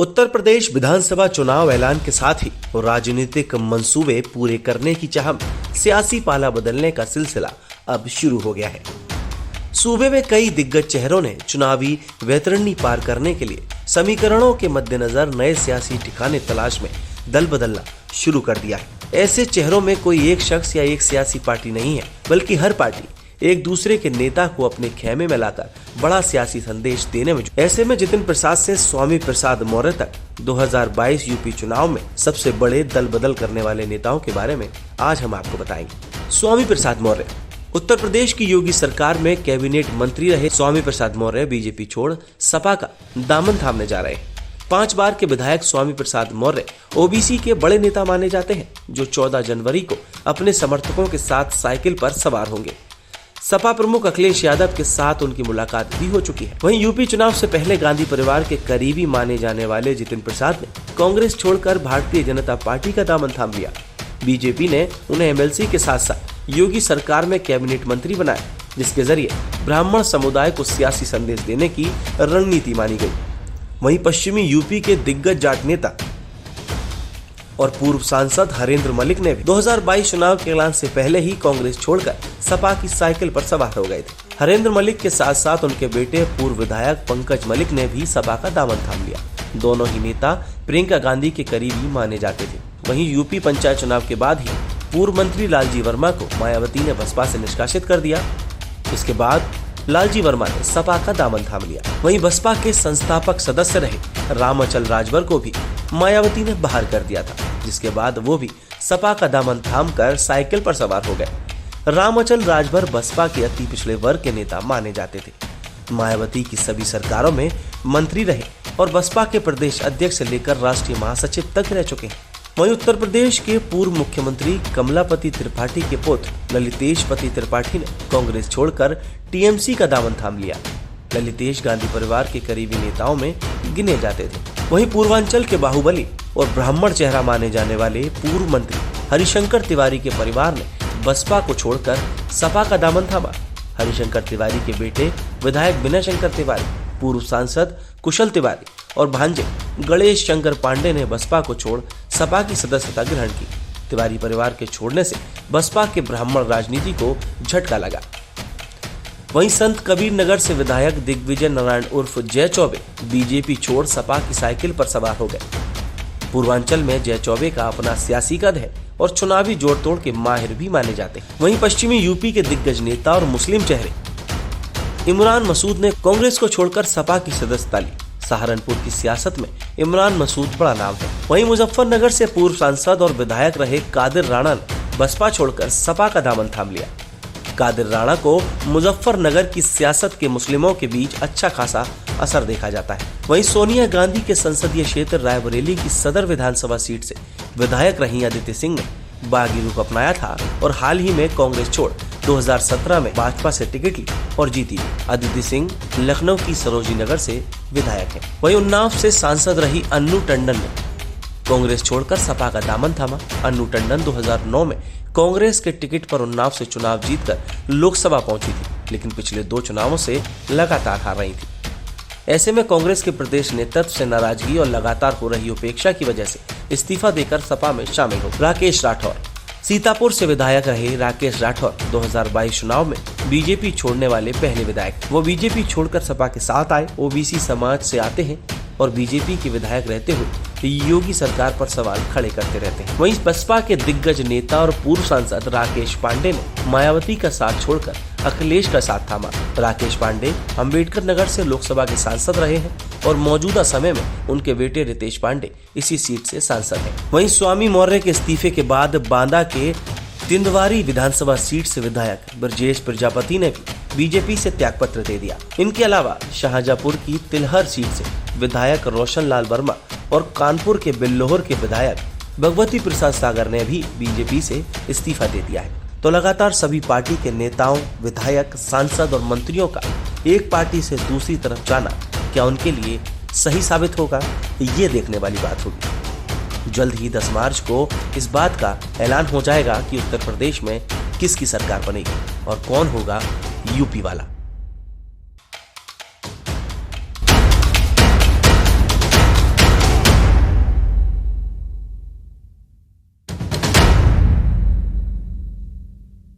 उत्तर प्रदेश विधानसभा चुनाव ऐलान के साथ ही राजनीतिक मंसूबे पूरे करने की चाह में सियासी पाला बदलने का सिलसिला अब शुरू हो गया है। सूबे में कई दिग्गज चेहरों ने चुनावी वैतरणी पार करने के लिए समीकरणों के मद्देनजर नए सियासी ठिकाने तलाश में दल बदलना शुरू कर दिया है। ऐसे चेहरों में कोई एक शख्स या एक सियासी पार्टी नहीं है, बल्कि हर पार्टी एक दूसरे के नेता को अपने खेमे में लाकर बड़ा सियासी संदेश देने में। ऐसे में जितिन प्रसाद से स्वामी प्रसाद मौर्य तक 2022 यूपी चुनाव में सबसे बड़े दल बदल करने वाले नेताओं के बारे में आज हम आपको बताएंगे। स्वामी प्रसाद मौर्य उत्तर प्रदेश की योगी सरकार में कैबिनेट मंत्री रहे। स्वामी प्रसाद मौर्य बीजेपी छोड़ सपा का दामन थामने जा रहे हैं। 5 बार के विधायक स्वामी प्रसाद मौर्य ओबीसी के बड़े नेता माने जाते हैं, जो 14 जनवरी को अपने समर्थकों के साथ साइकिल पर सवार होंगे। सपा प्रमुख अखिलेश यादव के साथ उनकी मुलाकात भी हो चुकी है। वहीं यूपी चुनाव से पहले गांधी परिवार के करीबी माने जाने वाले जितिन प्रसाद ने कांग्रेस छोड़कर भारतीय जनता पार्टी का दामन थाम लिया। बीजेपी ने उन्हें एमएलसी के साथ साथ योगी सरकार में कैबिनेट मंत्री बनाया, जिसके जरिए ब्राह्मण समुदाय को सियासी संदेश देने की रणनीति मानी गई। वहीं पश्चिमी यूपी के दिग्गज जाट नेता और पूर्व सांसद हरेंद्र मलिक ने भी 2022 चुनाव के ऐलान से पहले ही कांग्रेस छोड़कर सपा की साइकिल पर सवार हो गए थे। हरेंद्र मलिक के साथ साथ उनके बेटे पूर्व विधायक पंकज मलिक ने भी सपा का दामन थाम लिया। दोनों ही नेता प्रियंका गांधी के करीबी माने जाते थे। वहीं यूपी पंचायत चुनाव के बाद ही पूर्व मंत्री लालजी वर्मा को मायावती ने बसपा से निष्कासित कर दिया। इसके बाद लालजी वर्मा ने सपा का दामन थाम लिया। वहीं बसपा के संस्थापक सदस्य रहे रामअचल राजभर को भी मायावती ने बाहर कर दिया था, जिसके बाद वो भी सपा का दामन थाम कर साइकिल पर सवार हो गए। रामअचल राजभर बसपा के अति पिछड़े वर्ग के नेता माने जाते थे। मायावती की सभी सरकारों में मंत्री रहे और बसपा के प्रदेश अध्यक्ष से लेकर राष्ट्रीय महासचिव तक रह चुके हैं। वहीं उत्तर प्रदेश के पूर्व मुख्यमंत्री कमलापति त्रिपाठी के पुत्र ललितेश पति त्रिपाठी ने कांग्रेस छोड़कर टीएमसी का दामन थाम लिया। ललितेश गांधी परिवार के करीबी नेताओं में गिने जाते थे। वहीं पूर्वांचल के बाहुबली और ब्राह्मण चेहरा माने जाने वाले पूर्व मंत्री हरिशंकर तिवारी के परिवार ने बसपा को छोड़कर सपा का दामन थामा। हरिशंकर तिवारी के बेटे विधायक विनय शंकर तिवारी, पूर्व सांसद कुशल तिवारी और भांजे गणेश शंकर पांडे ने बसपा को छोड़ सपा की सदस्यता ग्रहण की। तिवारी परिवार के छोड़ने से बसपा के ब्राह्मण राजनीति को झटका लगा। वहीं संत कबीर नगर से विधायक दिग्विजय नारायण उर्फ जय चौबे बीजेपी छोड़ सपा की साइकिल पर सवार हो गए। पूर्वांचल में जय चौबे का अपना सियासी कद है और चुनावी जोड़ तोड़ के माहिर भी माने जाते हैं। वहीं पश्चिमी यूपी के दिग्गज नेता और मुस्लिम चेहरे इमरान मसूद ने कांग्रेस को छोड़कर सपा की सदस्यता ली। सहारनपुर की सियासत में इमरान मसूद बड़ा नाम है। वहीं मुजफ्फरनगर से पूर्व सांसद और विधायक रहे कादिर राणा ने बसपा छोड़कर सपा का दामन थाम लिया। कादिर राणा को मुजफ्फरनगर की सियासत के मुस्लिमों के बीच अच्छा खासा असर देखा जाता है। वहीं सोनिया गांधी के संसदीय क्षेत्र रायबरेली की सदर विधानसभा सीट से विधायक रही अदिति सिंह ने बागी रुख अपनाया था और हाल ही में कांग्रेस छोड़ 2017 में भाजपा से टिकट ली और जीती। अदिति सिंह लखनऊ की सरोजनी नगर से विधायक है। वहीं उन्नाव से सांसद रही अन्नू टंडन ने कांग्रेस छोड़कर सपा का दामन थामा। अन्नू टंडन 2009 में कांग्रेस के टिकट पर उन्नाव से चुनाव जीतकर लोकसभा पहुंची थी, लेकिन पिछले 2 चुनावों से लगातार हार रही थी। ऐसे में कांग्रेस के प्रदेश नेतृत्व से नाराजगी और लगातार हो रही उपेक्षा की वजह से इस्तीफा देकर सपा में शामिल हो। राकेश राठौर सीतापुर से विधायक रहे। राकेश राठौर 2022 चुनाव में बीजेपी छोड़ने वाले पहले विधायक। वो बीजेपी छोड़कर सपा के साथ आए। ओबीसी समाज से आते हैं और बीजेपी के विधायक रहते हुए योगी सरकार पर सवाल खड़े करते रहते हैं। वहीं बसपा के दिग्गज नेता और पूर्व सांसद राकेश पांडे ने मायावती का साथ छोड़कर अखिलेश का साथ थामा। राकेश पांडे अंबेडकर नगर से लोकसभा के सांसद रहे हैं और मौजूदा समय में उनके बेटे रितेश पांडे इसी सीट से सांसद हैं। वहीं स्वामी मौर्य के इस्तीफे के बाद बांदा के तिंदवारी विधानसभा सीट से विधायक ब्रजेश प्रजापति ने भी बीजेपी से त्यागपत्र दे दिया। इनके अलावा शाहजहांपुर की तिलहर सीट से विधायक रोशन लाल वर्मा और कानपुर के बिल्लोहर के विधायक भगवती प्रसाद सागर ने भी बीजेपी से इस्तीफा दे दिया है। तो लगातार सभी पार्टी के नेताओं, विधायक, सांसद और मंत्रियों का एक पार्टी से दूसरी तरफ जाना क्या उनके लिए सही साबित होगा, ये देखने वाली बात होगी। जल्द ही 10 मार्च को इस बात का ऐलान हो जाएगा कि उत्तर प्रदेश में किसकी सरकार बनेगी और कौन होगा यूपी वाला।